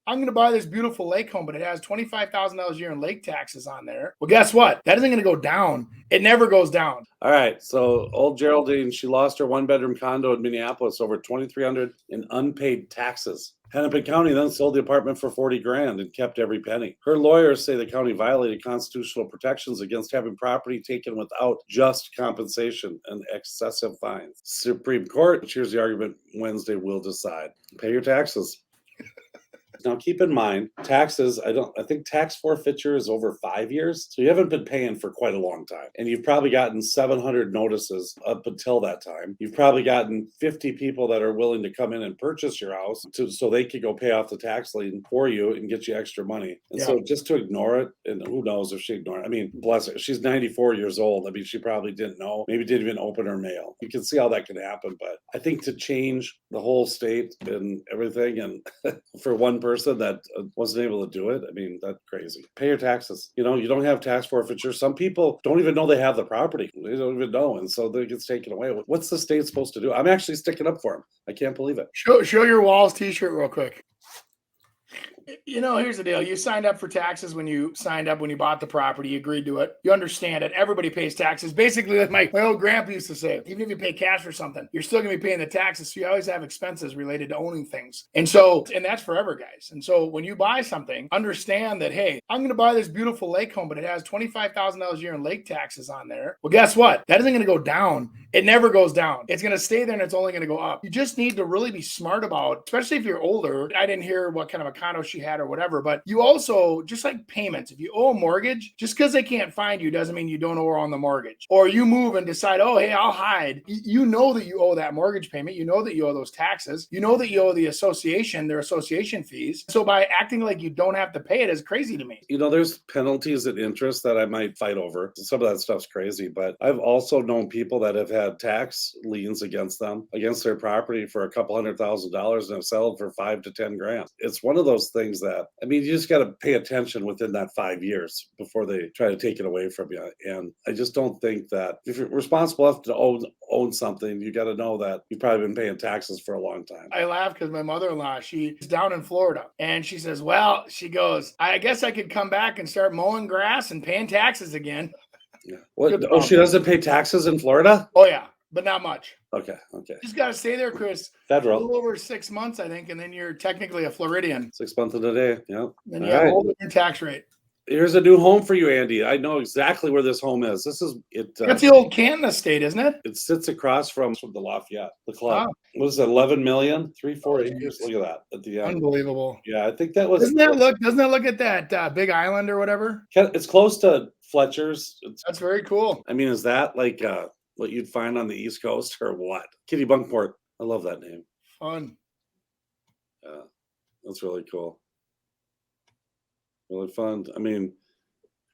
I'm going to buy this beautiful lake home, but it has $25,000 a year in lake taxes on there. Well, guess what? That isn't going to go down. It never goes down. All right. So old Geraldine, she lost her 1-bedroom condo in Minneapolis over $2,300 in unpaid taxes. Hennepin County then sold the apartment for $40,000 and kept every penny. Her lawyers say the county violated constitutional protections against having property taken without just compensation and excessive fines. Supreme Court, here's the argument, Wednesday will decide. Pay your taxes. Now, keep in mind, taxes, I think tax forfeiture is over 5 years. So you haven't been paying for quite a long time. And you've probably gotten 700 notices up until that time. You've probably gotten 50 people that are willing to come in and purchase your house so they could go pay off the tax lien for you and get you extra money. And so just to ignore it, and who knows if she ignored it. I mean, bless her, she's 94 years old. I mean, she probably didn't know, maybe didn't even open her mail. You can see how that can happen. But I think to change the whole state and everything, and for one person that wasn't able to do it, I mean, that's crazy. Pay your taxes. You know, you don't have tax forfeiture. Some people don't even know they have the property. They don't even know. And so it gets taken away. What's the state supposed to do? I'm actually sticking up for them. I can't believe it. Show your walls t-shirt real quick. You know, here's the deal. You signed up for taxes when you bought the property. You agreed to it. You understand it. Everybody pays taxes. Basically, like my old grandpa used to say, even if you pay cash for something, you're still going to be paying the taxes. So you always have expenses related to owning things. And that's forever, guys. And so when you buy something, understand that, hey, I'm going to buy this beautiful lake home, but it has $25,000 a year in lake taxes on there. Well, guess what? That isn't going to go down. It never goes down. It's going to stay there and it's only going to go up. You just need to really be smart about, especially if you're older. I didn't hear what kind of a condo she had or whatever, but you also, just like payments, if you owe a mortgage, just because they can't find you doesn't mean you don't owe her on the mortgage. Or you move and decide, oh, hey, I'll hide. You know that you owe that mortgage payment. You know that you owe those taxes. You know that you owe the association, their association fees. So by acting like you don't have to pay it is crazy to me. You know, there's penalties and interest that I might fight over. Some of that stuff's crazy, but I've also known people that have had tax liens against them, against their property for a couple $100,000 and have settled for $5 to $10,000. It's one of those things that, I mean, you just got to pay attention within that 5 years before they try to take it away from you. And I just don't think that if you're responsible enough to own something, you got to know that you've probably been paying taxes for a long time. I laugh because my mother-in-law, she's down in Florida, and she says, well, she goes, I guess I could come back and start mowing grass and paying taxes again. Yeah. What? Oh, she doesn't pay taxes in Florida? Oh, yeah, but not much. Okay. Just got to stay there, Chris. Federal. A little over 6 months, I think, and then you're technically a Floridian. 6 months in a day, yeah. And you have a whole different tax rate. Here's a new home for you, Andy. I know exactly where this home is. This is it. That's the old Canton estate, isn't it? It sits across from the Lafayette, the club. What is it, 11 million? 3-4 acres. Look at that at the end. Unbelievable. Yeah, I think that was. Doesn't that look at that big island or whatever? It's close to Fletcher's. That's very cool. I mean, is that like what you'd find on the East Coast or what? Kitty Bunkport. I love that name. Fun. Yeah, that's really cool. Really fun. I mean,